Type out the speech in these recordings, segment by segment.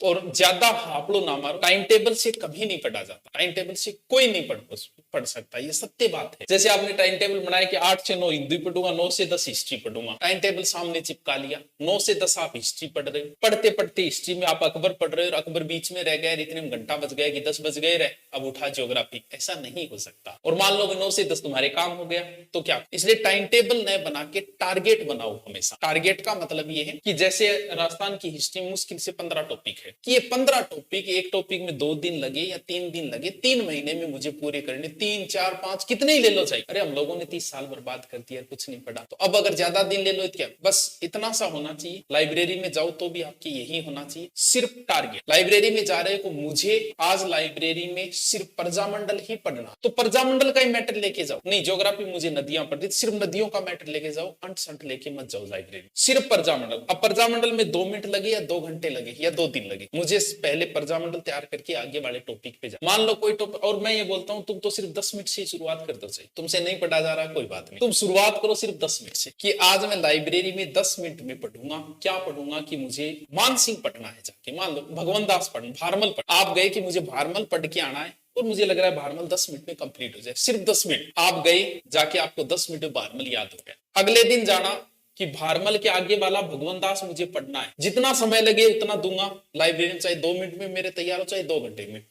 और ज्यादा हापड़ो ना मारो। टाइम टेबल से कभी नहीं पढ़ा जाता, टाइम टेबल से कोई नहीं पढ़ सकता, ये सत्य बात है। जैसे आपने टाइम टेबल बनाया कि 8 से 9 हिंदी पढ़ूंगा, 9 से 10 हिस्ट्री पढ़ूंगा, टाइम टेबल सामने चिपका लिया, 9 से 10 आप हिस्ट्री पढ़ रहे हो, पढ़ते पढ़ते हिस्ट्री में आप अकबर पढ़ रहे हो और अकबर बीच में रह गए, इतने में घंटा बज गया कि 10 बज गए रहे, अब उठा ज्योग्राफी। ऐसा नहीं हो सकता। और मान लो 9 से 10 तुम्हारे काम हो गया तो क्या। इसलिए टाइम टेबल न बना के टारगेट बनाओ हमेशा। टारगेट का मतलब ये है कि जैसे राजस्थान की हिस्ट्री में मुश्किल से 15 टॉपिक है, कि ये 15 टॉपिक, एक टॉपिक में 2 दिन लगे या 3 दिन लगे, 3 महीने में मुझे पूरे करने, 3 4 5 कितने ही ले लो चाहिए। अरे हम लोगों ने 30 साल बर्बाद कर दिया, कुछ नहीं पढ़ा। तो अब अगर ज्यादा दिन ले लो तो क्या, बस इतना सा होना चाहिए। लाइब्रेरी में जाओ तो भी आपकी यही होना चाहिए, सिर्फ टारगेट। लाइब्रेरी में जा रहे हो, मुझे आज लाइब्रेरी में सिर्फ प्रजामंडल ही पढ़ना, तो प्रजामंडल का ही मैटर लेके जाओ। नहीं ज्योग्राफी मुझे नदियां पढ़नी, सिर्फ नदियों का मैटर लेके जाओ, अंट संट लेके मत जाओ लाइब्रेरी, सिर्फ प्रजामंडल। अब प्रजामंडल में 2 मिनट लगे या 2 घंटे लगे या 2 दिन लगे, मुझे पहले प्रजामंडल तैयार करके आगे वाले टॉपिक पे जा। मान लो कोई टॉपिक, और मैं ये बोलता हूं तुम तो सिर्फ 10 मिनट से शुरुआत कर दो, चाहिए तुमसे नहीं पढ़ा जा रहा कोई बात नहीं, तुम शुरुआत करो सिर्फ 10 मिनट से, कि आज मैं लाइब्रेरी में 10 मिनट में पढ़ूंगा। क्या पढ़ूंगा कि मुझे मानसिंह पढ़ना है जाके, मान लो भगवंत दास पढ़ना, भारमल पढ़, आप गए कि मुझे भारमल पढ़ के आना है और मुझे लग रहा है भारमल 10 मिनट में कंप्लीट हो जाए, सिर्फ 10 मिनट आप गए, जाके आपको 10 मिनट में भारमल याद हो गया। अगले दिन जाना कि भारमल के आगे वाला भगवंत दास मुझे पढ़ना है, जितना समय लगे उतना दूंगा लाइब्रेरी में, चाहे 2 मिनट में मेरे तैयार हो चाहे 2 घंटे में।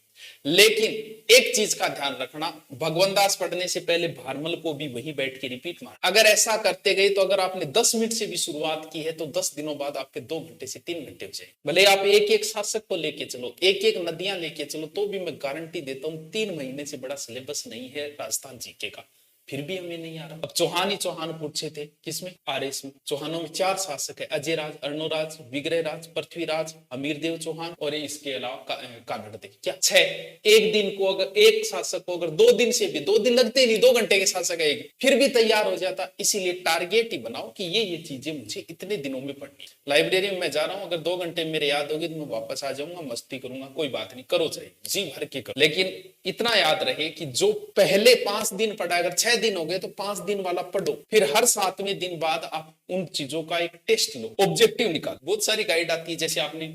लेकिन एक चीज का ध्यान रखना, भगवंत दास पढ़ने से पहले भारमल को भी वही बैठ के रिपीट मार। अगर ऐसा करते गए तो अगर आपने 10 मिनट से भी शुरुआत की है तो 10 दिनों बाद आपके 2 घंटे से 3 घंटे हो जाए। भले आप एक एक शासक को लेके चलो, एक एक नदियां लेके चलो, तो भी मैं गारंटी देता हूं 3 महीने से बड़ा सिलेबस नहीं है राजस्थान जीके का, फिर भी हमें नहीं आ रहा। अब चौहान ही चौहान पूछे थे, किसमें, आरएस में। चौहानों में 4 शासक है, अजय राज, अर्णोराज, विग्रहराज, पृथ्वीराज, हमीरदेव चौहान और इसके अलावा कानड़देव, क्या 6। एक दिन को अगर एक शासक को अगर 2 दिन से भी, 2 दिन लगते नहीं, 2 घंटे के शासक है, फिर भी तैयार हो जाता। इसीलिए टारगेट ही बनाओ कि ये चीजें मुझे इतने दिनों में पढ़नी। लाइब्रेरी में मैं जा रहा हूँ, अगर 2 घंटे मेरे याद होगी तो मैं वापस आ जाऊंगा, मस्ती करूंगा, कोई बात नहीं, करो चाहिए जी भर के करो। लेकिन इतना याद रहे कि जो पहले 5 दिन पढ़ा, अगर 6 दिन हो गए तो 5 दिन वाला पढ़ो, फिर हर 7वें दिन बाद आप उन चीजों का एक टेस्ट लो, ऑब्जेक्टिव निकाल। बहुत सारी गाइड आती है, जैसे आपने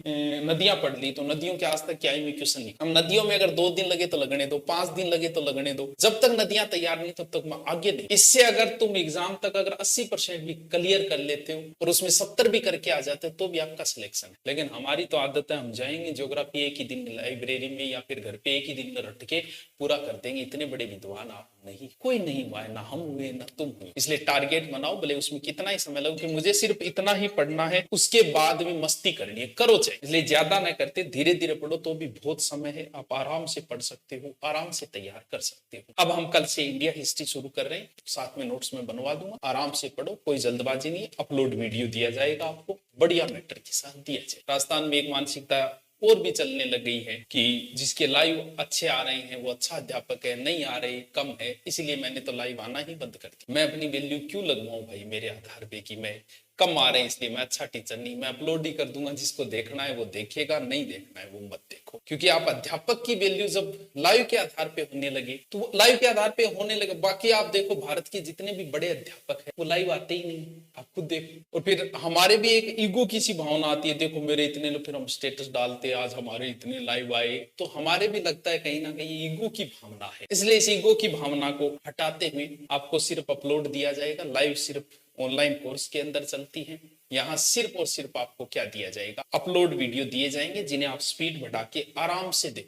नदियां पढ़ ली तो नदियों के आज तक क्या में क्वेश्चन लिखा। हम नदियों में अगर 2 दिन लगे तो लगने दो, 5 दिन लगे तो लगने दो, जब तक नदियां तैयार नहीं तब तक आगे नहीं। इससे अगर तुम एग्जाम तक अगर 80% भी क्लियर कर लेते हो और उसमें 70 भी करके आ जाते हो तो भी आपका सिलेक्शन है। लेकिन हमारी तो आदत है, हम जाएंगे ज्योग्राफी एक ही दिन लाइब्रेरी में या फिर घर पे एक ही दिन में रट के पूरा कर देंगे। इतने बड़े विद्वान आप नहीं, कोई नहीं हुआ है, ना हम हुए ना तुम हुए। इसलिए टारगेट बनाओ, भले उसमें कितना ही समय लगे, कि मुझे सिर्फ इतना ही पढ़ना है, उसके बाद में मस्ती करनी है, करो चाहिए। इसलिए ज्यादा ना करते, धीरे धीरे पढ़ो, तो भी बहुत समय है, आप आराम से पढ़ सकते हो, आराम से तैयार कर सकते हो। अब हम कल से इंडिया हिस्ट्री शुरू कर रहे हैं, साथ में नोट्स में बनवा दूंगा, आराम से पढ़ो, कोई जल्दबाजी नहीं है। अपलोड वीडियो दिया जाएगा आपको, बढ़िया मैटर के साथ दिया जाए। राजस्थान में एक मानसिकता और भी चलने लग गई है कि जिसके लाइव अच्छे आ रहे हैं वो अच्छा अध्यापक है, नहीं आ रहे कम है, इसलिए मैंने तो लाइव आना ही बंद कर दिया। मैं अपनी वैल्यू क्यों लगवाऊं भाई मेरे आधार पे कि मैं कम आ रहे हैं इसलिए मैं अच्छा टीचर नहीं। मैं अपलोड ही कर दूंगा, जिसको देखना है वो देखेगा, नहीं देखना है वो मत देखो। क्योंकि आप अध्यापक की वैल्यू जब लाइव के आधार पे होने लगे तो वो लाइव के आधार पे होने लगे। बाकी आप देखो भारत के जितने भी बड़े अध्यापक हैं वो लाइव आते ही नहीं, आप खुद देखो। और फिर हमारे भी एक ईगो की सी भावना आती है, देखो मेरे इतने लोग, फिर हम स्टेटस डालते आज हमारे इतने लाइव आए, तो हमारे भी लगता है कहीं ना कहीं ईगो की भावना है। इसलिए इस ईगो की भावना को हटाते हुए आपको सिर्फ अपलोड दिया जाएगा। लाइव सिर्फ ऑनलाइन कोर्स के अंदर चलती है, यहाँ सिर्फ और सिर्फ आपको क्या दिया जाएगा, अपलोड वीडियो दिए जाएंगे, जिन्हें आप स्पीड बढ़ा के आराम से देखो।